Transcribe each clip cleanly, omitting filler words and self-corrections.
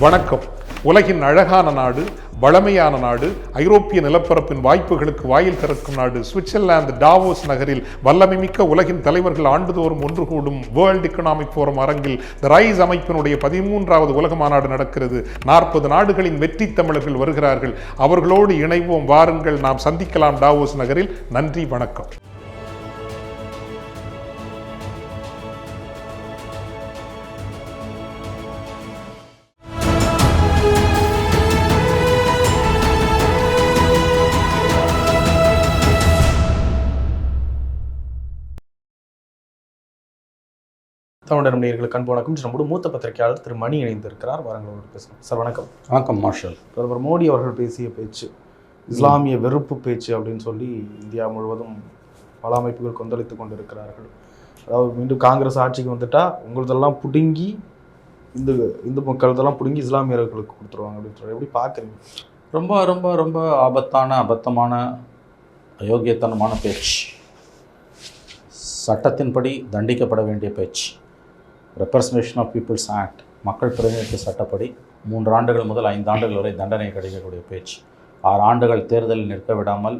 வணக்கம். உலகின் அழகான நாடு, வளமையான நாடு, ஐரோப்பிய நிலப்பரப்பின் வாய்ப்புகளுக்கு வாயில் திறக்கும் நாடு சுவிட்சர்லாந்து டாவோஸ் நகரில் வல்லமைமிக்க உலகின் தலைவர்கள் ஆண்டுதோறும் ஒன்று கூடும் வேர்ல்ட் எக்கனாமிக் ஃபோரம் அரங்கில் த ரைஸ் அமைப்பினுடைய 13வது உலக மாநாடு நடக்கிறது. 40 நாடுகளின் வெற்றி தமிழர்கள் வருகிறார்கள். அவர்களோடு இணைவோம், வாருங்கள், நாம் சந்திக்கலாம் டாவோஸ் நகரில். நன்றி, வணக்கம். தமிழர் நேயர்களுக்கு அன்பு வணக்கம். நம்முடைய மூத்த பத்திரிகையாளர் திரு மணி இணைந்திருக்கிறார். வாரங்களோடு பேசலாம். சார் வணக்கம். வணக்கம் மார்ஷல். பிரதமர் மோடி அவர்கள் பேசிய பேச்சு இஸ்லாமிய வெறுப்பு பேச்சு அப்படின்னு சொல்லி இந்தியா முழுவதும் பல அமைப்புகள் கொந்தளித்து கொண்டிருக்கிறார்கள். அதாவது மீண்டும் காங்கிரஸ் ஆட்சிக்கு வந்துட்டா உங்களதெல்லாம் பிடுங்கி இந்து மக்கள்தெல்லாம் பிடுங்கி இஸ்லாமியர்களுக்கு கொடுத்துருவாங்க அப்படின்னு எப்படி பார்க்குறீங்க? ரொம்ப ரொம்ப ரொம்ப அபத்தமான அயோக்கியத்தனமான பேச்சு, சட்டத்தின்படி தண்டிக்கப்பட வேண்டிய பேச்சு. ரெப்ரசன்டேஷன் ஆஃப் பீப்புள்ஸ் ஆக்ட், மக்கள் பிரதிநிதித்துவ சட்டப்படி 3 ஆண்டுகள் முதல் 5 ஆண்டுகள் வரை தண்டனை கிடைக்கக்கூடிய பேச்சு. 6 ஆண்டுகள் தேர்தலில் நிற்க விடாமல்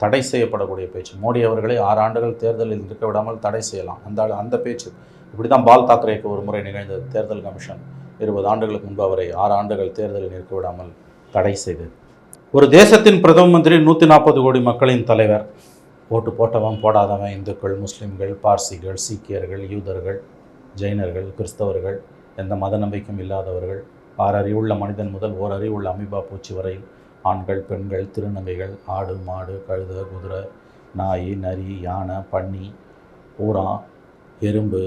தடை செய்யப்படக்கூடிய பேச்சு. மோடி அவர்களை 6 ஆண்டுகள் தேர்தலில் நிற்க விடாமல் தடை செய்யலாம். அந்த பேச்சு இப்படி தான் பால் தாக்கரேக்கு ஒரு முறை நிகழ்ந்தது. தேர்தல் கமிஷன் 20 ஆண்டுகளுக்கு முன்பு அவரை 6 ஆண்டுகள் தேர்தலில் நிற்க விடாமல் தடை செய்தது. ஒரு தேசத்தின் பிரதம மந்திரி, 140 கோடி மக்களின் தலைவர், ஓட்டு போட்டவன் போடாதவன், இந்துக்கள், முஸ்லீம்கள், பார்சிகள், சீக்கியர்கள், யூதர்கள், ஜெயினர்கள், கிறிஸ்தவர்கள், எந்த மத நம்பிக்கையும் இல்லாதவர்கள், 6 அறிவுள்ள மனிதன் முதல் 1 அறிவுள்ள அமீபா பூச்சி வரையில், ஆண்கள், பெண்கள், திருநங்கைகள், ஆடு, மாடு, கழுதை, குதிரை, நாய், நரி, யானை, பன்னி, பூரா, எறும்பு,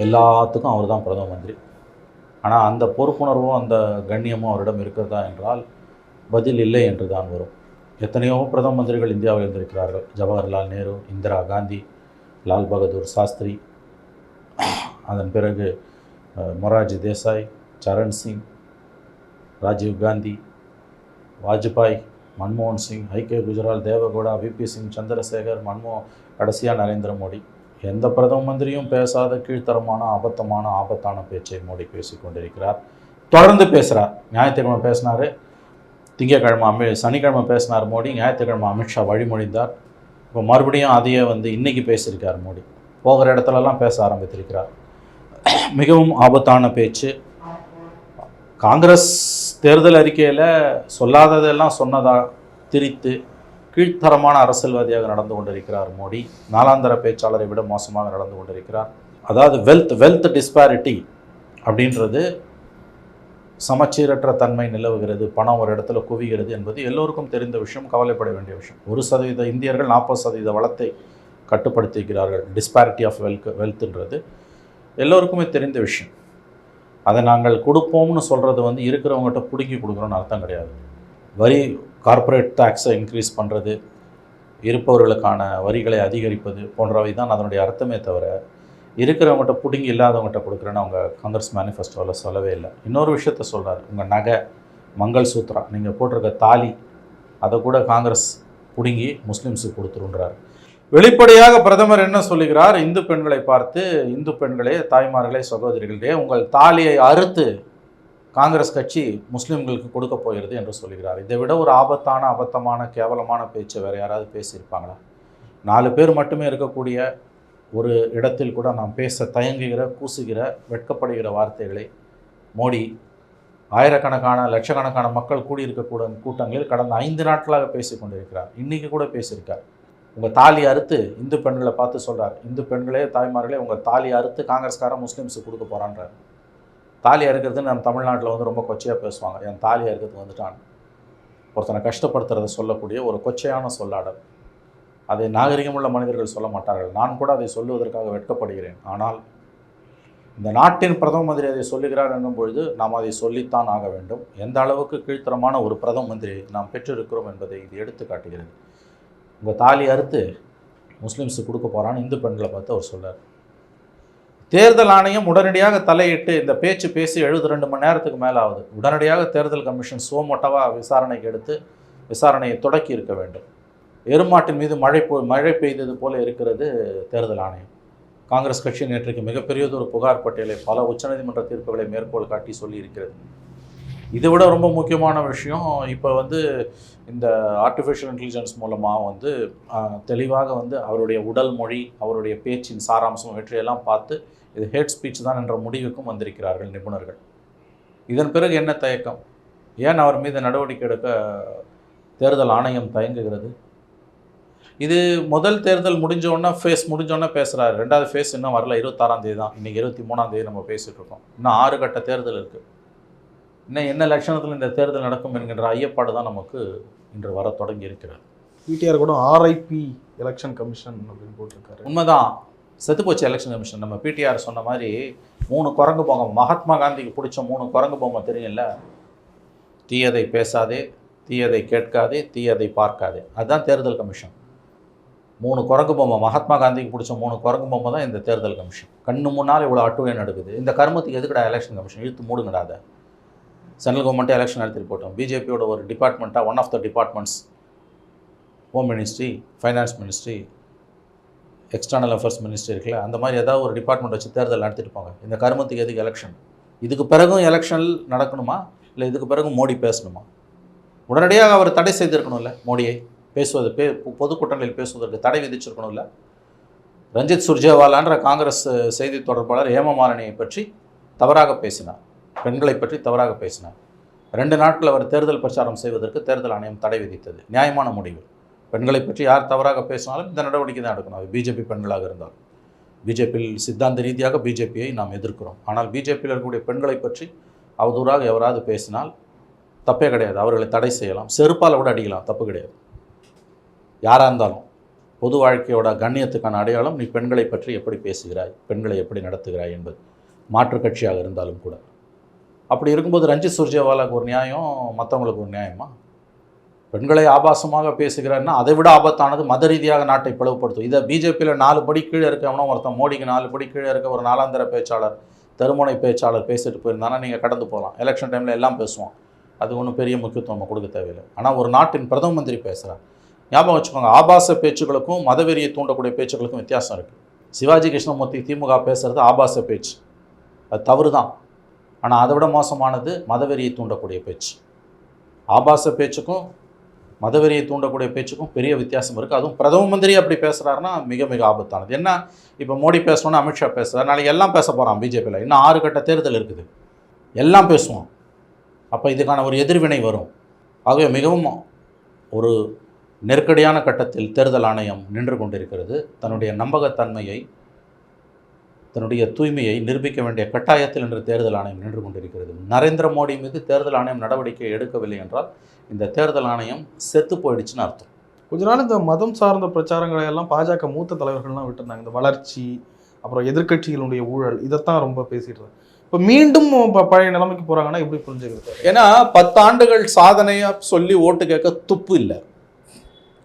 எல்லாத்துக்கும் அவர் தான் பிரதம மந்திரி. ஆனால் அந்த பொறுப்புணர்வும் அந்த கண்ணியமும் அவரிடம் இருக்கிறதா என்றால் பதில் இல்லை என்று தான் வரும். எத்தனையோ பிரதம மந்திரிகள் இந்தியாவில் இருந்திருக்கிறார்கள். ஜவஹர்லால் நேரு, இந்திரா காந்தி, லால் பகதூர் சாஸ்திரி, அதன் பிறகு மொரார்ஜி தேசாய், சரண் சிங், ராஜீவ் காந்தி, வாஜ்பாய், மன்மோகன் சிங், ஐகே குஜரால், தேவகவுடா, விபி சிங், சந்திரசேகர், கடைசியாக நரேந்திர மோடி. எந்த பிரதம மந்திரியும் பேசாத கீழ்த்தரமான ஆபத்தான பேச்சை மோடி பேசிக்கொண்டிருக்கிறார். தொடர்ந்து பேசுகிறார். ஞாயிற்றுக்கிழமை பேசினார், திங்கட்கிழமை சனிக்கிழமை பேசினார் மோடி, ஞாயிற்றுக்கிழமை அமித்ஷா வழிமொழிந்தார். இப்போ மறுபடியும் அதையே இன்றைக்கி பேசியிருக்கார் மோடி. போகிற இடத்துலலாம் பேச ஆரம்பித்திருக்கிறார். மிகவும் ஆபத்தான பேச்சு. காங்கிரஸ் தேர்தல் அறிக்கையில் சொல்லாததெல்லாம் சொன்னதாக திரித்து கீழ்த்தரமான அரசியல்வாதியாக நடந்து கொண்டிருக்கிறார் மோடி. நாளாந்தர பேச்சாளரை விட மோசமாக நடந்து கொண்டிருக்கிறார். அதாவது வெல்த் டிஸ்பாரிட்டி அப்படின்றது, சமச்சீரற்ற தன்மை நிலவுகிறது, பணம் ஒரு இடத்துல குவிகிறது என்பது எல்லோருக்கும் தெரிந்த விஷயம், கவலைப்பட வேண்டிய விஷயம். 1% இந்தியர்கள் 40% வளத்தை கட்டுப்படுத்திக்கிறார்கள். டிஸ்பாரிட்டி ஆஃப் வெல்த்ன்றது எல்லோருக்குமே தெரிந்த விஷயம். அதை நாங்கள் கொடுப்போம்னு சொல்கிறது இருக்கிறவங்ககிட்ட பிடுங்கி கொடுக்குறோன்னு அர்த்தம் கிடையாது. வரி, கார்ப்பரேட் டேக்ஸை இன்க்ரீஸ் பண்ணுறது, இருப்பவர்களுக்கான வரிகளை அதிகரிப்பது போன்றவை தான் அதனுடைய அர்த்தமே தவிர இருக்கிறவங்ககிட்ட பிடுங்கி இல்லாதவங்ககிட்ட கொடுக்குறேன்னு அவங்க காங்கிரஸ் மேனிஃபெஸ்டோவில் சொல்லவே இல்லை. இன்னொரு விஷயத்த சொல்கிறார், உங்கள் நகை, மங்கள் சூத்ரா, நீங்கள் போட்டிருக்க தாலி, அதை கூட காங்கிரஸ் பிடுங்கி முஸ்லீம்ஸுக்கு கொடுத்துருன்றார். வெளிப்படையாக பிரதமர் என்ன சொல்லுகிறார்? இந்து பெண்களை பார்த்து, இந்து பெண்களே, தாய்மார்களே, சகோதரிகளே, உங்கள் தாலியை அறுத்து காங்கிரஸ் கட்சி முஸ்லீம்களுக்கு கொடுக்க போகிறது என்று சொல்லுகிறார். இதை விட ஒரு அபத்தமான கேவலமான பேச்சு வேறு யாராவது பேசியிருப்பாங்களா? 4 பேர் மட்டுமே இருக்கக்கூடிய ஒரு இடத்தில் கூட நாம் பேச தயங்குகிற, கூசுகிற, வெட்கப்படுகிற வார்த்தைகளை மோடி ஆயிரக்கணக்கான லட்சக்கணக்கான மக்கள் கூடியிருக்கக்கூட கூட்டங்களில் கடந்த 5 நாட்களாக பேசி கொண்டிருக்கிறார். இன்றைக்கி கூட பேசியிருக்கார். உங்கள் தாலி அறுத்து, இந்து பெண்களை பார்த்து சொல்கிறார், இந்து பெண்களே, தாய்மார்களே, உங்கள் தாலி அறுத்து காங்கிரஸ்காரன் முஸ்லீம்ஸுக்கு கொடுக்க போகிறான்றார். தாலி அறுக்கிறதுன்னு நம்ம தமிழ்நாட்டில் ரொம்ப கொச்சையாக பேசுவாங்க. என் தாலி அறுக்கிறதுக்கு வந்துட்டான், ஒருத்தனை கஷ்டப்படுத்துறதை சொல்லக்கூடிய ஒரு கொச்சையான சொல்லாடல். அதை நாகரிகமுள்ள மனிதர்கள் சொல்ல மாட்டார்கள். நான் கூட அதை சொல்லுவதற்காக வெட்கப்படுகிறேன். ஆனால் இந்த நாட்டின் பிரதம மந்திரி அதை சொல்லுகிறார் என்னும் பொழுது நாம் அதை சொல்லித்தான் ஆக வேண்டும். எந்த அளவுக்கு கீழ்த்தரமான ஒரு பிரதம மந்திரியை நாம் பெற்றிருக்கிறோம் என்பதை இது எடுத்து காட்டுகிறது. உங்கள் தாலி அறுத்து முஸ்லீம்ஸுக்கு கொடுக்க போகிறான்னு இந்து பெண்களை பார்த்து அவர் சொல்கிறார். தேர்தல் ஆணையம் உடனடியாக தலையிட்டு இந்த பேச்சு பேசி 72 மணி நேரத்துக்கு மேலே ஆகுது. உடனடியாக தேர்தல் கமிஷன் சுவமொட்டவாக விசாரணைக்கு எடுத்து விசாரணையை தொடக்கி இருக்க வேண்டும். எருமாட்டின் மீது மழை பெய்தது போல இருக்கிறது தேர்தல் ஆணையம். காங்கிரஸ் கட்சி நேற்றைக்கு மிகப்பெரியதொரு புகார் பட்டியலை பல உச்சநீதிமன்ற தீர்ப்புகளை மேற்கோள் காட்டி சொல்லியிருக்கிறது. இதை விட ரொம்ப முக்கியமான விஷயம், இப்போ இந்த ஆர்டிஃபிஷியல் இன்டெலிஜென்ஸ் மூலமாக தெளிவாக அவருடைய உடல் மொழி, அவருடைய பேச்சின் சாராம்சம் இவற்றையெல்லாம் பார்த்து இது ஹேட் ஸ்பீச் தான் என்ற முடிவுக்கும் வந்திருக்கிறார்கள் நிபுணர்கள். இதன் பிறகு என்ன தயக்கம்? ஏன் அவர் மீது நடவடிக்கை எடுக்க தேர்தல் ஆணையம் தயங்குகிறது? இது முதல் தேர்தல் முடிஞ்சோடனே பேசுகிறாரு. ரெண்டாவது ஃபேஸ் இன்னும் வரல. 26ஆம் தேதி தான், இன்றைக்கி 23ஆம் தேதி நம்ம பேசிகிட்டு இருக்கோம். இன்னும் 6 கட்ட தேர்தல் இருக்குது. இன்னும் என்ன லட்சணத்தில் இந்த தேர்தல் நடக்கும் என்கின்ற ஐயப்பாடு தான் நமக்கு இன்று வர தொடங்கி இருக்கிறது. பிடிஆர் கூட RIP எலெக்ஷன் கமிஷன் அப்படின்னு போட்டிருக்காரு. உண்மைதான், செத்துப்போச்சு எலெக்ஷன் கமிஷன். நம்ம பிடிஆர் சொன்ன மாதிரி 3 குரங்கு பொம்மை, மகாத்மா காந்திக்கு பிடிச்ச 3 குரங்கு பொம்மை தெரியும்ல, தீயதை பேசாதே, தீயதை கேட்காதே, தீயதை பார்க்காதே. அதுதான் தேர்தல் கமிஷன். 3 குரங்கு பொம்மை, மகாத்மா காந்திக்கு பிடிச்ச 3 குரங்கு பொம்மை தான் இந்த தேர்தல் கமிஷன். கண்ணு முன்னால் இவ்வளோ அட்டுவே நடக்குது. இந்த கர்மத்துக்கு எதுக்கடா எலெக்ஷன் கமிஷன்? இழுத்து மூடுங்கடாத. சென்ட்ரல் கவர்மெண்ட்டே எலெக்ஷன் நடத்திட்டு போட்டோம். பிஜேபியோட ஒரு டிபார்ட்மெண்ட்டாக, one of the departments, home ministry, finance ministry, external affairs ministry இருக்குல்ல, அந்த மாதிரி ஏதாவது ஒரு டிபார்ட்மெண்ட் வச்சு தேர்தல் நடத்திட்டு போங்க. இந்த கர்மத்துக்கு எதுக்கு எலெக்ஷன்? இதுக்கு பிறகும் எலெக்ஷன் நடக்கணுமா, இல்லை இதுக்கு பிறகும் மோடி பேசணுமா? உடனடியாக அவர் தடை செய்திருக்கணும்ல, மோடியை பொதுக்கூட்டங்களில் பேசுவதற்கு தடை விதிச்சிருக்கணும்ல. ரஞ்சித் சுர்ஜேவாலான்ற காங்கிரஸ் செய்தி தொடர்பாளர் ஹேமமாலினியை பற்றி தவறாக பேசினார், பெண்களை பற்றி தவறாக பேசினார். 2 நாட்கள் அவர் தேர்தல் பிரச்சாரம் செய்வதற்கு தேர்தல் ஆணையம் தடை விதித்தது. நியாயமான முடிவு. பெண்களை பற்றி யார் தவறாக பேசினாலும் இந்த நடவடிக்கை தான் எடுக்கணும். அது பிஜேபி பெண்களாக இருந்தால். பிஜேபியில் சித்தாந்த ரீதியாக பிஜேபியை நாம் எதிர்க்கிறோம். ஆனால் பிஜேபியில் இருக்கக்கூடிய பெண்களை பற்றி அவதூறாக எவராது பேசினால் தப்பே கிடையாது, அவர்களை தடை செய்யலாம், செருப்பால் கூட அடிக்கலாம், தப்பு கிடையாது. யாராக இருந்தாலும் பொது வாழ்க்கையோட கண்ணியத்துக்கான அடையாளம் நீ பெண்களை பற்றி எப்படி பேசுகிறாய், பெண்களை எப்படி நடத்துகிறாய் என்பது. மாற்றுக் கட்சியாக இருந்தாலும் கூட. அப்படி இருக்கும்போது ரஞ்சித் சுர்ஜேவாலாவுக்கு ஒரு நியாயம், மற்றவங்களுக்கு ஒரு நியாயமா? பெண்களை ஆபாசமாக பேசுகிறாருன்னா அதை விட ஆபத்தானது மத ரீதியாக நாட்டை பிளவுபடுத்தும். இதை பிஜேபியில் 4 படி கீழே இருக்கவனோ ஒருத்தன், மோடிக்கு 4 படி கீழே இருக்க ஒரு நாளாந்திர பேச்சாளர், தெருமுனை பேச்சாளர் பேசிட்டு போயிருந்தானா நீங்கள் கடந்து போகலாம். எலெக்ஷன் டைமில் எல்லாம் பேசுவோம், அது ஒன்றும் பெரிய முக்கியத்துவம் நம்ம கொடுக்க தேவையில்லை. ஆனால் ஒரு நாட்டின் பிரதம மந்திரி பேசுகிறார். ஞாபகம் வச்சுக்கோங்க, ஆபாச பேச்சுகளுக்கும் மதவெறியை தூண்டக்கூடிய பேச்சுகளுக்கும் வித்தியாசம் இருக்குது. சிவாஜி கிருஷ்ணமூர்த்தி திமுக பேசுகிறது ஆபாச பேச்சு, அது தவறு தான். ஆனால் அதை விட மோசமானது மதவெறியை தூண்டக்கூடிய பேச்சு. ஆபாச பேச்சுக்கும் மதவெறியை தூண்டக்கூடிய பேச்சுக்கும் பெரிய வித்தியாசம் இருக்குது. அதுவும் பிரதம மந்திரி அப்படி பேசுகிறாருன்னா மிக மிக ஆபத்தானது. என்ன, இப்போ மோடி பேசணும்னு அமித்ஷா பேசுகிறார், நாளைக்கு எல்லாம் பேச போகிறான் பிஜேபியில். இன்னும் 6 கட்ட தேர்தல் இருக்குது, எல்லாம் பேசுவோம். அப்போ இதுக்கான ஒரு எதிர்வினை வரும். ஆகவே மிகவும் ஒரு நெருக்கடியான கட்டத்தில் தேர்தல் ஆணையம் நின்று கொண்டிருக்கிறது. தன்னுடைய நம்பகத்தன்மையை, தன்னுடைய தூய்மையை நிரூபிக்க வேண்டிய கட்டாயத்தில் இன்று தேர்தல் ஆணையம் நின்று கொண்டிருக்கிறது. நரேந்திர மோடி மீது தேர்தல் ஆணையம் நடவடிக்கை எடுக்கவில்லை என்றால் இந்த தேர்தல் ஆணையம் செத்து போயிடுச்சுன்னு அர்த்தம். கொஞ்ச நாள் இந்த மதம் சார்ந்த பிரச்சாரங்களை எல்லாம் பாஜக மூத்த தலைவர்கள்லாம் விட்டுருந்தாங்க. இந்த வளர்ச்சி, அப்புறம் எதிர்க்கட்சிகளுடைய ஊழல், இதைத்தான் ரொம்ப பேசிட்டு. இப்போ மீண்டும் பழைய நிலைமைக்கு போகிறாங்கன்னா எப்படி புரிஞ்சுக்கிறது? ஏன்னா 10 ஆண்டுகள் சாதனையாக சொல்லி ஓட்டு கேட்க துப்பு இல்லை.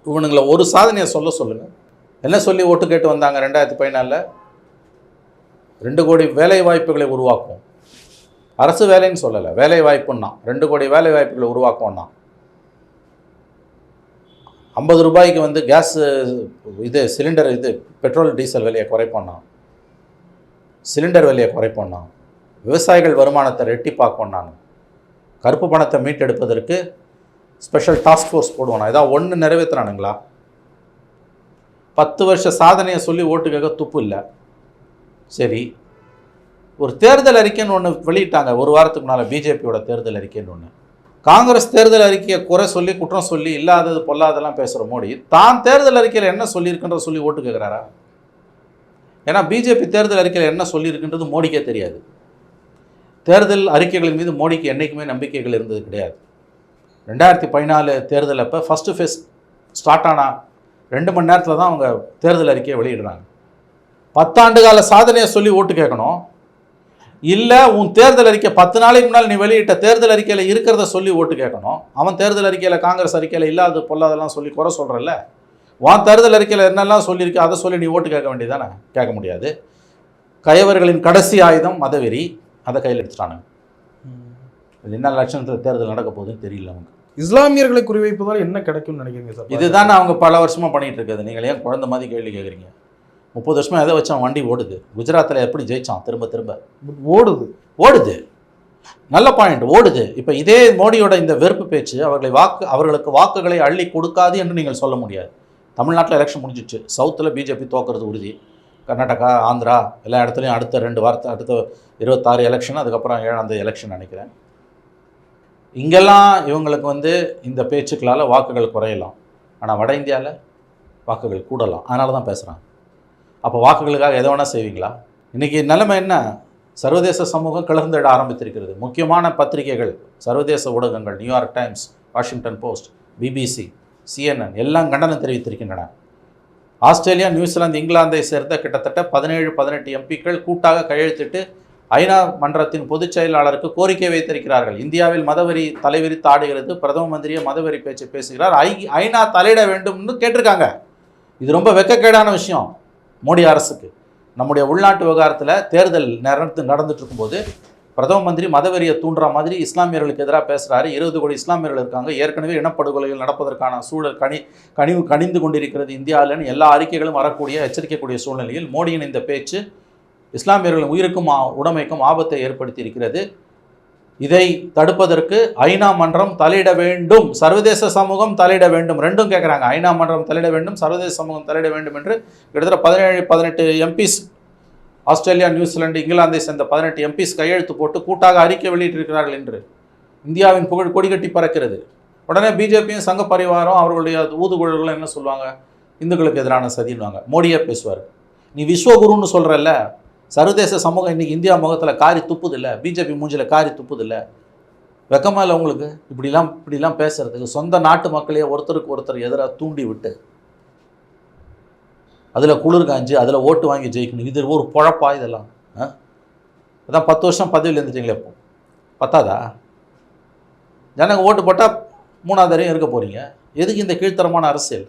இவனுங்களை ஒரு சாதனையை சொல்லுங்கள். என்ன சொல்லி ஓட்டு கேட்டு வந்தாங்க 2014? 2 கோடி வேலை வாய்ப்புகளை உருவாக்கும். அரசு வேலைன்னு சொல்லலை, வேலை வாய்ப்புன்னா 2 கோடி வேலை வாய்ப்புகளை உருவாக்கும்னா. 50 ரூபாய்க்கு கேஸ் சிலிண்டர் பெட்ரோல் டீசல் விலையை குறைப்போம்னா, சிலிண்டர் விலையை குறைப்போம்னா, விவசாயிகள் வருமானத்தை ரெட்டிப்பாக்கோன்னாங்க, கருப்பு பணத்தை மீட்டெடுப்பதற்கு ஸ்பெஷல் டாஸ்க் ஃபோர்ஸ் போடுவானா. ஏதாவது ஒன்று நிறைவேற்றுறானுங்களா? 10 வருஷ சாதனையை சொல்லி ஓட்டு கேட்க துப்பு இல்லை. சரி, ஒரு தேர்தல் அறிக்கைன்னு ஒன்று வெளியிட்டாங்க ஒரு வாரத்துக்கு முன்னால், பிஜேபியோட தேர்தல் அறிக்கைன்னு ஒன்று. காங்கிரஸ் தேர்தல் அறிக்கையை குறை சொல்லி குற்றம் சொல்லி இல்லாதது பொல்லாதெல்லாம் பேசுகிற மோடி தான் தேர்தல் அறிக்கையில் என்ன சொல்லியிருக்குன்ற சொல்லி ஓட்டு கேட்குறாரா? ஏன்னா பிஜேபி தேர்தல் அறிக்கையில் என்ன சொல்லியிருக்குன்றது மோடிக்கே தெரியாது. தேர்தல் அறிக்கைகளின் மீது மோடிக்கு என்றைக்குமே நம்பிக்கைகள் இருந்தது கிடையாது. 2014 தேர்தல் அப்போ ஃபஸ்ட்டு ஃபேஸ் ஸ்டார்ட் ஆனால் 2 மணி நேரத்தில் தான் அவங்க தேர்தல் அறிக்கையை வெளியிடுறாங்க. 10 ஆண்டு கால சாதனையை சொல்லி ஓட்டு கேட்கணும். இல்லை, உன் தேர்தல் அறிக்கை 10 நாளைக்கு முன்னால் நீ வெளியிட்ட தேர்தல் அறிக்கையில் இருக்கிறத சொல்லி ஓட்டு கேட்கணும். அவன் தேர்தல் அறிக்கையில் காங்கிரஸ் அறிக்கையில் இல்லாத பொல்லாதெல்லாம் சொல்லி குறை சொல்கிறல்ல. உன் தேர்தல் அறிக்கையில் என்னெல்லாம் சொல்லியிருக்கு அதை சொல்லி நீ ஓட்டு கேட்க வேண்டியதானே? கேட்க முடியாது. கயவர்களின் கடைசி ஆயுதம் மதவெறி, அதை கையில் எடுத்துட்டானுங்க. என்ன லட்சணத்தில் தேர்தல் நடக்க போகுதுன்னு தெரியல அவங்க. இஸ்லாமியர்களை குறிவைப்பதால் என்ன கிடைக்கும்னு நினைக்கிறீங்க சார்? இதுதான் அவங்க பல வருஷமாக பண்ணிகிட்டு இருக்குது. நீங்கள் ஏன் குழந்தை மாதிரி கேள்வி கேட்குறீங்க? 30 வருஷமாக எதை வச்சான் வண்டி ஓடுது. குஜராத்தில் எப்படி ஜெயிச்சான் திரும்ப திரும்ப? ஓடுது. நல்ல பாயிண்ட், ஓடுது. இப்போ இதே மோடியோட இந்த வெறுப்பு பேச்சு அவர்களுக்கு வாக்குகளை அள்ளி கொடுக்காது என்று நீங்கள் சொல்ல முடியாது. தமிழ்நாட்டில் எலெக்ஷன் முடிஞ்சிச்சு, சவுத்தில் பிஜேபி தோக்கிறது உறுதி, கர்நாடகா, ஆந்திரா எல்லா இடத்துலையும் அடுத்த 2 வாரத்தை, அடுத்த 26 எலெக்ஷன், அதுக்கப்புறம் 7ஆம் எலெக்ஷன் நினைக்கிறேன். இங்கெல்லாம் இவங்களுக்கு இந்த பேச்சுக்களால் வாக்குகள் குறையலாம், ஆனால் வட இந்தியாவில் வாக்குகள் கூடலாம். அதனால தான் பேசுகிறாங்க. அப்போ வாக்குகளுக்காக எதை வேணால் செய்வீங்களா? இன்றைக்கி நிலைமை என்ன? சர்வதேச சமூகம் கிளர்ந்திட ஆரம்பித்திருக்கிறது. முக்கியமான பத்திரிகைகள், சர்வதேச ஊடகங்கள், New York times, Washington post, BBC, CNN எல்லாம் கண்டனம் தெரிவித்திருக்கின்றன. ஆஸ்திரேலியா, நியூசிலாந்து, இங்கிலாந்தை சேர்ந்த கிட்டத்தட்ட 17-18 எம்பிக்கள் கூட்டாக கையெழுத்திட்டு ஐநா மன்றத்தின் பொதுச் செயலாளருக்கு கோரிக்கை வைத்திருக்கிறார்கள். இந்தியாவில் மதவெறி தலைவிரித்து ஆடுகிறது, பிரதம மந்திரியை மதவெறி பேச்சு பேசுகிறார், ஐநா தலையிட வேண்டும்னு கேட்டிருக்காங்க. இது ரொம்ப வெட்கக்கேடான விஷயம் மோடி அரசுக்கு. நம்முடைய உள்நாட்டு விவகாரத்தில் தேர்தல் நடந்துட்டு இருக்கும்போது பிரதம மந்திரி மதவெறியை தூண்டுற மாதிரி இஸ்லாமியர்களுக்கு எதிராக பேசுகிறாரு. 20 கோடி இஸ்லாமியர்கள் இருக்காங்க, ஏற்கனவே இனப்படுகொலைகள் நடப்பதற்கான சூழல் கனிந்து கொண்டிருக்கிறது இந்தியாவில்னு எல்லா அறிக்கைகளும் வரக்கூடிய எச்சரிக்கக்கூடிய சூழ்நிலையில் மோடியின் இந்த பேச்சு இஸ்லாமியர்களின் உயிருக்கும் உடைமைக்கும் ஆபத்தை ஏற்படுத்தி இருக்கிறது. இதை தடுப்பதற்கு ஐநா மன்றம் தலையிட வேண்டும், சர்வதேச சமூகம் தலையிட வேண்டும், ரெண்டும் கேட்குறாங்க. ஐநா மன்றம் தலையிட வேண்டும், சர்வதேச சமூகம் தலையிட வேண்டும் என்று கிட்டத்தட்ட 17-18 எம்பிஸ், ஆஸ்திரேலியா, நியூசிலாந்து, இங்கிலாந்தை சேர்ந்த 18 எம்பிஸ் கையெழுத்து போட்டு கூட்டாக அறிக்கை வெளியிட்டிருக்கிறார்கள் என்று இந்தியாவின் புகழ் கொடிகட்டி பறக்கிறது. உடனே பிஜேபியும் சங்க பரிவாரம் அவர்களுடைய ஊதுகுழல்களும் என்ன சொல்லுவாங்க? இந்துக்களுக்கு எதிரான சதின்வாங்க. மோடியே பேசுவார். நீ விஸ்வகுருன்னு சொல்கிறல்ல, சர்வதேச சமூகம் இன்றைக்கி இந்தியா முகத்தில் காரி துப்புதில்லை, பிஜேபி மூஞ்சில் காரி துப்புதில்லை, வெக்கமாக இல்லை உங்களுக்கு இப்படிலாம் பேசுகிறதுக்கு? சொந்த நாட்டு மக்களையே ஒருத்தருக்கு ஒருத்தர் எதிராக தூண்டி விட்டு அதில் குளிர் காஞ்சி அதில் ஓட்டு வாங்கி ஜெயிக்கணும், இது ஒரு பொழப்பா இதெல்லாம்? அதான் 10 வருஷம் பதவியில் இருந்துட்டீங்களே, இப்போ பத்தாதா? ஜனங்க ஓட்டு போட்டால் 3ஆவது வரையும் இருக்க போகிறீங்க. எதுக்கு இந்த கீழ்த்தரமான அரசியல்?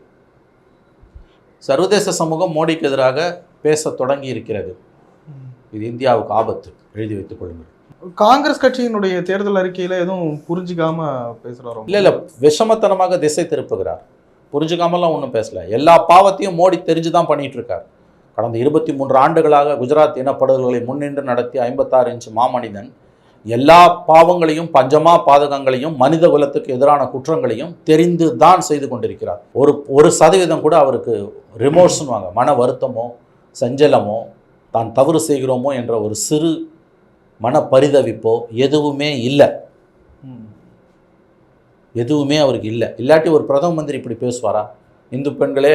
சர்வதேச சமூகம் மோடிக்கு எதிராக பேச தொடங்கி இருக்கிறது. இது இந்தியாவுக்கு ஆபத்து, எழுதி வைத்துக் கொள்ளுங்கள். காங்கிரஸ் கட்சியினுடைய தேர்தல் அறிக்கையில் எதுவும் புரிஞ்சிக்காம பேசுகிறாரோ? இல்லை, விஷமத்தனமாக திசை திருப்புகிறார். புரிஞ்சுக்காமலாம் ஒன்றும் பேசலை. எல்லா பாவத்தையும் மோடி தெரிஞ்சு தான் பண்ணிகிட்டு இருக்கார். கடந்த 23 ஆண்டுகளாக குஜராத் இனப்படுகொலைகளை முன்னின்று நடத்திய 56 இன்ச் மாமனிதன் எல்லா பாவங்களையும், பஞ்சமா பாதகங்களையும், மனித குலத்துக்கு எதிரான குற்றங்களையும் தெரிந்து தான் செய்து கொண்டிருக்கிறார். 1% கூட அவருக்கு ரிமோர்ஸ்னுவாங்க, மன வருத்தமோ சஞ்சலமோ தான் தவறு செய்கிறோமோ என்ற ஒரு சிறு மன பரிதவிப்போ எதுவுமே இல்லை. எதுவுமே அவருக்கு இல்லை. இல்லாட்டி ஒரு பிரதம மந்திரி இப்படி பேசுவாரா? இந்து பெண்களே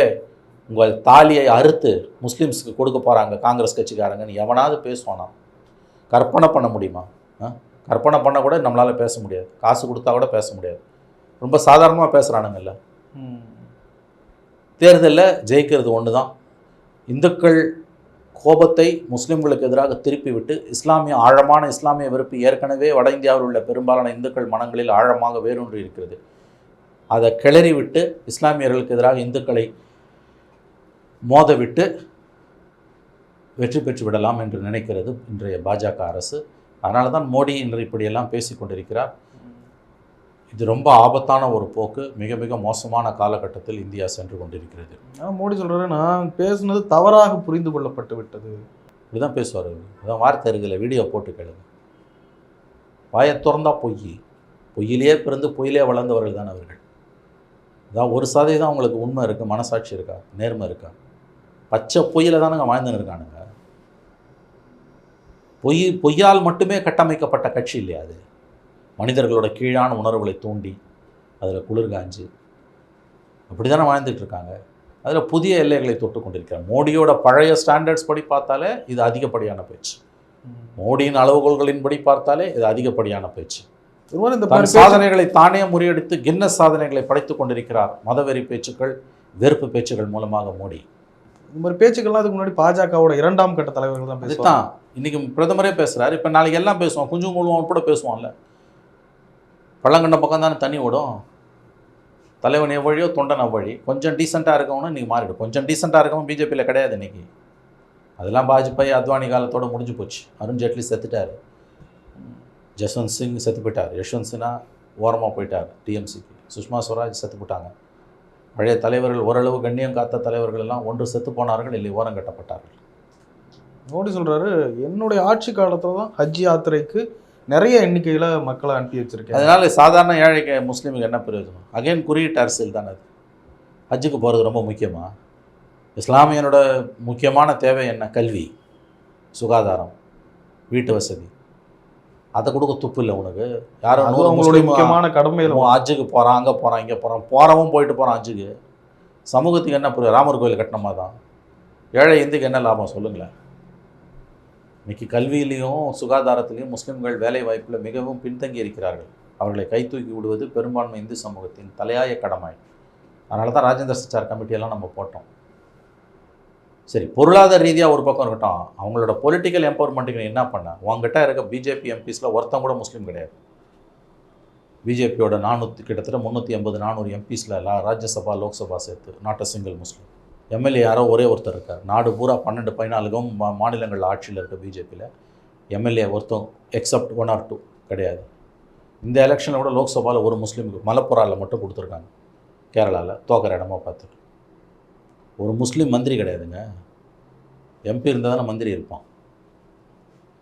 உங்கள் தாலியை அறுத்து முஸ்லீம்ஸுக்கு கொடுக்க போகிறாங்க காங்கிரஸ் கட்சிக்காரங்கன்னு எவனாவது பேசுவானா? கற்பனை பண்ண முடியுமா? கற்பனை பண்ண கூட நம்மளால் பேச முடியாது. காசு கொடுத்தா கூட பேச முடியாது. ரொம்ப சாதாரணமாக பேசுகிறானுங்கல்ல. தேர்தலில் ஜெயிக்கிறது ஒன்று தான். இந்துக்கள் கோபத்தை முஸ்லீம்களுக்கு எதிராக திருப்பி விட்டு ஆழமான இஸ்லாமிய வெறுப்பு ஏற்கனவே வட இந்தியாவில் உள்ள பெரும்பாலான இந்துக்கள் மனங்களில் ஆழமாக வேரூன்றி இருக்கிறது. அதை கிளறி விட்டு இஸ்லாமியர்களுக்கு எதிராக இந்துக்களை மோதவிட்டு வெற்றி பெற்று விடலாம் என்று நினைக்கிறது இன்றைய பாஜக அரசு. அதனால தான் மோடி இன்று இப்படியெல்லாம் பேசி கொண்டிருக்கிறார். இது ரொம்ப ஆபத்தான ஒரு போக்கு. மிக மிக மோசமான காலகட்டத்தில் இந்தியா சென்று கொண்டிருக்கிறது. மோடி சொல்கிறாரு, நான் பேசுனது தவறாக புரிந்து கொள்ளப்பட்டு விட்டது. இப்படிதான் பேசுவார். அதான் வார்த்தை இருக்குல்ல, வீடியோ போட்டு கேளுங்க. வாயை திறந்தா பொய்யிலேயே பிறந்து பொய்யிலே வளர்ந்தவர்கள் தான் அவர்கள். அதான் 1% அவங்களுக்கு உண்மை இருக்குது, மனசாட்சி இருக்கா, நேர்மை இருக்கா? பச்சை பொய்யில தானுங்க வாழ்ந்துன்னு இருக்கானுங்க. பொய்யால் மட்டுமே கட்டமைக்கப்பட்ட கட்சி இல்லையா அது? மனிதர்களோட கீழான உணர்வுகளை தூண்டி அதில் குளிர் காஞ்சி அப்படி தானே வாழ்ந்துட்டு இருக்காங்க. அதில் புதிய எல்லைகளை தொட்டு கொண்டிருக்கிறாங்க. மோடியோட பழைய ஸ்டாண்டர்ட்ஸ் படி பார்த்தாலே இது அதிகப்படியான பேச்சு. மோடியின் அளவுகோல்களின்படி பார்த்தாலே இது அதிகப்படியான பேச்சு. இந்த சாதனைகளை தானே முறியடித்து கின்னஸ் சாதனைகளை படைத்து கொண்டிருக்கிறார். மதவெறி பேச்சுக்கள், வெறுப்பு பேச்சுகள் மூலமாக மோடி. இந்த மாதிரி பேச்சுக்கள்லாம் அதுக்கு முன்னாடி பாஜகவோட 2ஆம் கட்ட தலைவர்கள் தான் பேசுவாங்க. இதுதான் இன்னைக்கு பிரதமரே பேசுகிறார். இப்போ நாளைக்கு எல்லாம் பேசுவான், குஞ்சு மூலம் கூட பேசுவான்ல. பள்ளங்கண்ட பக்கம் தானே தண்ணி ஓடும். தலைவன் எவ்வழியோ தொண்டன் அவ்வழி. கொஞ்சம் டீசெண்டாக இருக்கவனும் இன்றைக்கி மாறிடும். கொஞ்சம் டீசெண்டாக இருக்கவன் பிஜேபியில் கிடையாது இன்றைக்கி. அதெல்லாம் வாஜ்பாய் அத்வானி காலத்தோடு முடிஞ்சு போச்சு. அருண் ஜேட்லி செத்துட்டார், ஜஸ்வந்த் சிங் செத்து போயிட்டார், யஷ்வந்த் சின்ஹா ஓரமாக போயிட்டார் டிஎம்சிக்கு, சுஷ்மா ஸ்வராஜ் செத்து போட்டாங்க. பழைய தலைவர்கள், ஓரளவு கண்ணியம் காத்த தலைவர்கள் எல்லாம் ஒன்று செத்து போனார்கள், இல்லை ஓரம் கட்டப்பட்டார்கள். மோடி சொல்கிறாரு, என்னுடைய ஆட்சி காலத்தில் தான் ஹஜ் யாத்திரைக்கு நிறைய எண்ணிக்கையில் மக்களை அனுப்பி வச்சுருக்கேன். அதனால் சாதாரண ஏழைக்கு முஸ்லீமுக்கு என்ன பிரயோஜனம்? அகைன் குறியீட்டு அரசியல் தானே அது. ஹஜ்ஜுக்கு போகிறது ரொம்ப முக்கியமா? இஸ்லாமியனோட முக்கியமான தேவை என்ன? கல்வி, சுகாதாரம், வீட்டு வசதி. அதை கொடுக்க துப்பு இல்லை உனக்கு. யாரும் அவங்களுடைய முக்கியமான கடமையில் ஹஜ்ஜுக்கு போகிறான், அங்கே போகிறான், இங்கே போகிறான், போகிறவன் போயிட்டு போகிறான் ஹஜ்ஜுக்கு. சமூகத்துக்கு என்ன புரியும்? ராமர் கோயில் கட்டணமாக தான். ஏழை இந்துக்கு என்ன லாபம் சொல்லுங்களேன்? இன்றைக்கி கல்வியிலையும் சுகாதாரத்திலையும் முஸ்லீம்கள் வேலை வாய்ப்பில் மிகவும் பின்தங்கி இருக்கிறார்கள். அவர்களை கைத்தூக்கி விடுவது பெரும்பான்மை இந்து சமூகத்தின் தலையாய கடமை. அதனால தான் ராஜேந்திர சச்சார் கமிட்டியெல்லாம் நம்ம போட்டோம். சரி, பொருளாதார ரீதியாக ஒரு பக்கம் இருக்கட்டும், அவங்களோட பொலிட்டிக்கல் எம்பவர்மெண்ட்டுக்கு என்ன பண்ண? உங்ககிட்ட இருக்க பிஜேபி எம்பிஸில் ஒருத்தன் கூட முஸ்லீம் கிடையாது. பிஜேபியோட 400 கிட்டத்தட்ட 380-400 எம்பிஸில் ராஜ்யசபா லோக்சபா சேர்த்து not a single Muslim. MLA யாரோ ஒரே ஒருத்தர் இருக்கார். நாடு பூரா 12-14 மாநிலங்கள் ஆட்சியில் இருக்க பிஜேபியில் எம்எல்ஏ ஒருத்தம் எக்ஸப்ட் 1 or 2 கிடையாது. இந்த எலெக்ஷனில் கூட லோக்சபாவில் ஒரு முஸ்லீமுக்கு மலப்புராவில் மட்டும் கொடுத்துருக்காங்க. கேரளாவில் தோக்கிற இடமா பார்த்து ஒரு முஸ்லீம் மந்திரி கிடையாதுங்க. எம்பி இருந்தால் தானே மந்திரி இருப்பான்.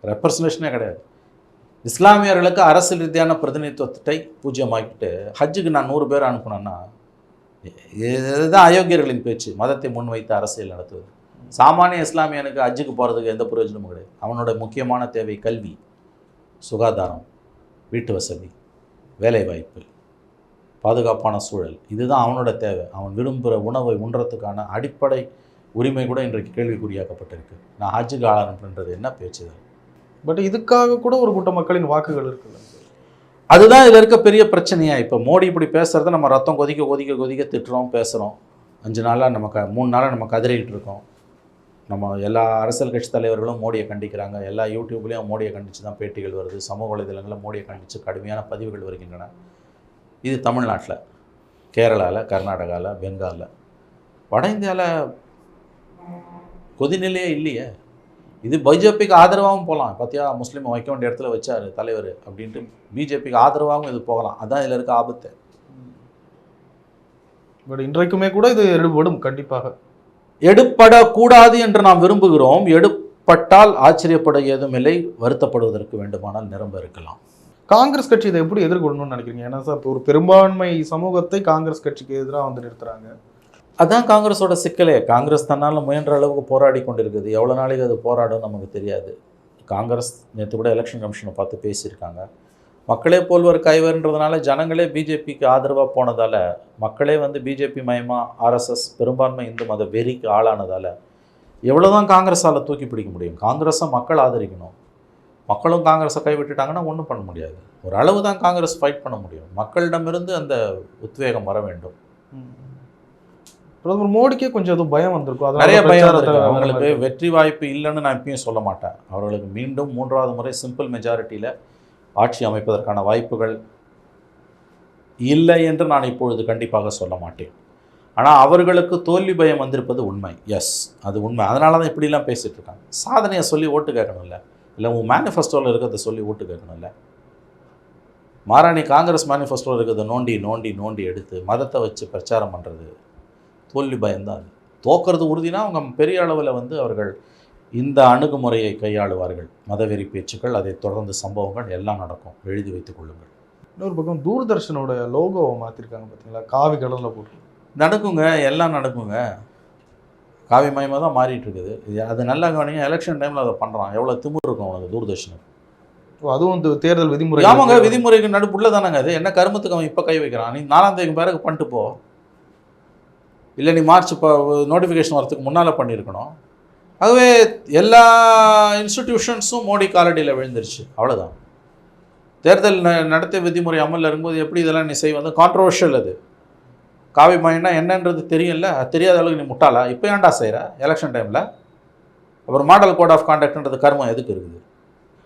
ரெப்ரசன்டேஷனே கிடையாது. இஸ்லாமியர்களுக்கு அரசியல் ரீதியான பிரதிநிதித்துவத்தை பூஜ்ஜியமாக்கிட்டு ஹஜ்ஜுக்கு நான் 100 பேர் அனுப்பினேன்னா இதுதான் அயோக்கியர்களின் பேச்சு. மதத்தை முன்வைத்து அரசியல் நடத்துவது. சாமானிய இஸ்லாமியனுக்கு ஹஜ்ஜுக்கு போகிறதுக்கு எந்த பிரயோஜனமும் கிடையாது. அவனோட முக்கியமான தேவை கல்வி, சுகாதாரம், வீட்டு வசதி, வேலைவாய்ப்பு, பாதுகாப்பான சூழல். இதுதான் அவனோட தேவை. அவன் விரும்புகிற உணவை உண்றதுக்கான அடிப்படை உரிமை கூட இன்றைக்கு கேள்விக்குறியாக்கப்பட்டிருக்கு. நான் ஹஜ்ஜுக்கு ஆளணுன்றது என்ன பேச்சு? பட் இதுக்காக கூட ஒரு கூட்ட மக்களின் வாக்குகள் இருக்குல்ல. அதுதான் இதில் இருக்க பெரிய பிரச்சனையா. இப்போ மோடி இப்படி பேசுகிறத நம்ம ரத்தம் கொதிக்க கொதிக்க கொதிக்க திட்டுறோம், பேசுகிறோம். 5 நாளாக நம்ம 3 நாளாக நம்ம கதறிக்கிட்டு இருக்கோம். நம்ம எல்லா அரசியல் கட்சி தலைவர்களும் மோடியை கண்டிக்கிறாங்க. எல்லா யூடியூப்லேயும் மோடியை கண்டித்து தான் பேட்டிகள் வருது. சமூக வலைதளங்களில் மோடியை கண்டித்து கடுமையான பதிவுகள் வருகின்றன. இது தமிழ்நாட்டில், கேரளாவில், கர்நாடகாவில், பெங்காலில். வட இந்தியாவில் கொதிநிலையே இல்லையே. இது பிஜேபிக்கு ஆதரவாகவும் போகலாம். பார்த்தியா, முஸ்லீமை வைக்க வேண்டிய இடத்துல வச்சார் தலைவர் அப்படின்ட்டு பிஜேபிக்கு ஆதரவாகவும் இது போகலாம். அதுதான் இதில் இருக்க ஆபத்து. பட் இன்றைக்குமே கூட இது எடுபடும். கண்டிப்பாக எடுப்படக்கூடாது என்று நாம் விரும்புகிறோம். எடுப்பட்டால் ஆச்சரியப்பட ஏதும் இல்லை, வருத்தப்படுவதற்கு வேண்டுமானால் நிரம்ப இருக்கலாம். காங்கிரஸ் கட்சி இதை எப்படி எதிர்கொள்ளணும்னு நினைக்கிறீங்க? ஏன்னா சார், இப்போ ஒரு பெரும்பான்மை சமூகத்தை காங்கிரஸ் கட்சிக்கு எதிராக வந்து நிறுத்துறாங்க. அதான் காங்கிரஸோட சிக்கலே. காங்கிரஸ் தன்னால் முயன்ற அளவுக்கு போராடி கொண்டிருக்குது. எவ்வளோ நாளைக்கு அது போராடும் நமக்கு தெரியாது. காங்கிரஸ் நேற்று கூட எலெக்ஷன் கமிஷனை பார்த்து பேசியிருக்காங்க. மக்களே போல்வர் கைவர்ன்றதுனால ஜனங்களே பிஜேபிக்கு ஆதரவாக போனதால், மக்களே வந்து பிஜேபி மயமாக ஆர்எஸ்எஸ் பெரும்பான்மை இந்து மத வெறிக்கு ஆளானதால் எவ்வளோ தான் காங்கிரஸால் தூக்கி பிடிக்க முடியும்? காங்கிரஸை மக்கள் ஆதரிக்கணும். மக்களும் காங்கிரஸை கைவிட்டுட்டாங்கன்னா ஒன்றும் பண்ண முடியாது. ஒரு அளவு தான் காங்கிரஸ் ஃபைட் பண்ண முடியும். மக்களிடமிருந்து அந்த உத்வேகம் வர வேண்டும். பிரதமர் மோடிக்கே கொஞ்சம் எதுவும் பயம் வந்திருக்கும். நிறைய பயம் வந்திருக்கு. அவங்களுக்கு வெற்றி வாய்ப்பு இல்லைன்னு நான் இப்பயும் சொல்ல மாட்டேன். அவர்களுக்கு மீண்டும் 3வது முறை சிம்பிள் மெஜாரிட்டியில் ஆட்சி அமைப்பதற்கான வாய்ப்புகள் இல்லை என்று நான் இப்பொழுது கண்டிப்பாக சொல்ல மாட்டேன். ஆனால் அவர்களுக்கு தோல்வி பயம் வந்திருப்பது உண்மை. எஸ், அது உண்மை. அதனால தான் இப்படிலாம் பேசிகிட்டு இருக்காங்க. சாதனையை சொல்லி ஓட்டு கேட்கணும்ல, இல்லை உன் மேனிஃபெஸ்டோவில் இருக்கிறத சொல்லி ஓட்டு கேட்கணும்ல. மாறாணி காங்கிரஸ் மேனிஃபெஸ்டோவில் இருக்கிறத நோண்டி நோண்டி நோண்டி எடுத்து மதத்தை வச்சு பிரச்சாரம் பண்ணுறது தோல்வி பயம்தான். அது தோக்கிறது உறுதினா அவங்க பெரிய அளவில் வந்து அவர்கள் இந்த அணுகுமுறையை கையாளுவார்கள். மதவெறி பேச்சுக்கள், அதை தொடர்ந்து சம்பவங்கள் எல்லாம் நடக்கும். எழுதி வைத்துக் கொள்ளுங்கள். இன்னொரு பக்கம் தூர்தர்ஷனோட லோகோவை மாற்றிருக்காங்க பார்த்தீங்களா? காவி கடலில் போட்டு நடக்குங்க, எல்லாம் நடக்குங்க. காவி மயமாக தான் மாறிட்டு இருக்குது. அது நல்லா கவனிங்க. எலெக்ஷன் டைமில் அதை பண்ணுறான். எவ்வளோ திமிரு இருக்கும் அவனுக்கு தூர்தர்ஷனுக்கு. அதுவும் வந்து தேர்தல் விதிமுறை. ஆமாங்க, விதிமுறைக்கு நடுப்புள்ள தானேங்க அது. என்ன கருமத்துக்கு அவன் இப்போ கை வைக்கிறான்? நீ 4ஆம் தேதிக்கு பிறகு பண்ணிட்டு போ. இல்லை நீ மார்ச் இப்போ நோட்டிஃபிகேஷன் வரத்துக்கு முன்னால் பண்ணியிருக்கணும். ஆகவே எல்லா இன்ஸ்டிடியூஷன்ஸும் மோடி காலடியில் விழுந்துருச்சு. அவ்வளோதான். தேர்தல் நடத்திய விதிமுறை அமலில் இருக்கும்போது எப்படி இதெல்லாம் நீ செய்ய வந்து கான்ட்ரவர்ஷியல். அது காவி மயம்னா என்னன்றது தெரியும்ல, தெரியாத அளவுக்கு நீ முட்டாளா? இப்போ ஏன்டா செய்கிற எலெக்ஷன் டைமில்? அப்புறம் மாடல் கோட் ஆஃப் கான்டக்ட்ன்றது கர்மம் எதுக்கு இருக்குது?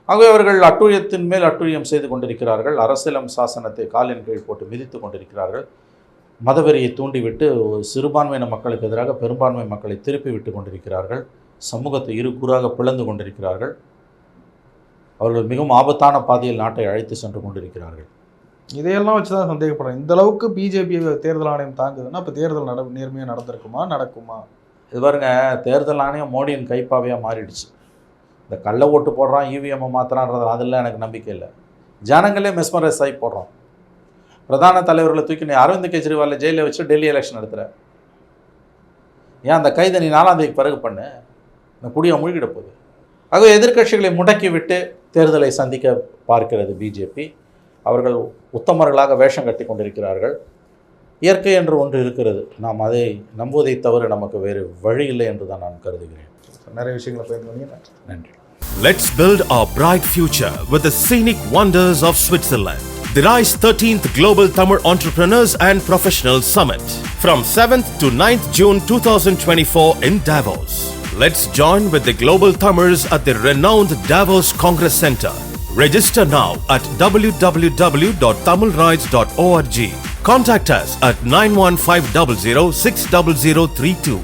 ஆகவே அவர்கள் அட்டூழியத்தின் மேல் அட்டூழியம் செய்து கொண்டிருக்கிறார்கள். அரசியலம் சாசனத்தை காலின் கீழ் போட்டு மிதித்து கொண்டிருக்கிறார்கள். மதவெறியை தூண்டிவிட்டு சிறுபான்மையின மக்களுக்கு எதிராக பெரும்பான்மை மக்களை திருப்பி விட்டு கொண்டிருக்கிறார்கள். சமூகத்தை இரு கூறாக பிளந்து கொண்டிருக்கிறார்கள். அவர்கள் மிகவும் ஆபத்தான பாதையில் நாட்டை அழைத்து சென்று கொண்டிருக்கிறார்கள். இதையெல்லாம் வச்சு தான் சந்தேகப்படுறேன். இந்த அளவுக்கு பிஜேபி தேர்தல் ஆணையம் தாங்குதுன்னா இப்போ தேர்தல் நேர்மையாக நடக்குமா? இது பாருங்க, தேர்தல் ஆணையம் மோடியின் கைப்பாவையாக மாறிடுச்சு. இந்த கள்ள ஓட்டு போடுறான், இவிஎம்மை மாத்திரான்றது அதெல்லாம் எனக்கு நம்பிக்கை இல்லை. ஜனங்களே மெஸ்மரைஸ் ஆகி போடுறோம். பிரதான தலைவர்களை தூக்கி நீ அரவிந்த் கெஜ்ரிவாலை ஜெயிலில் வச்சு டெல்லி எலெக்ஷன் நடத்துகிற. ஏன் அந்த கைதை நீ 4ஆம் தேதிக்கு பிறகு பண்ணு? இந்த குடியை மூழ்கிட போகுது. ஆகவே எதிர்க்கட்சிகளை முடக்கி விட்டு தேர்தலை சந்திக்க பார்க்கிறது பிஜேபி. அவர்கள் உத்தமர்களாக வேஷம் கட்டி கொண்டிருக்கிறார்கள். இயற்கை என்று ஒன்று இருக்கிறது. நாம் அதை நம்புவதை தவிர நமக்கு வேறு வழி இல்லை என்று தான் நான் கருதுகிறேன். நிறைய விஷயங்களை பேசுவீங்க. நன்றி. Let's build our bright future with the scenic wonders of Switzerland. The RISE 13th Global Tamil Entrepreneurs and Professionals Summit from 7th to 9th June 2024 in Davos. Let's join with the global Tamils at the renowned Davos Congress Center. Register now at www.tamilrise.org. Contact us at 91500 60032.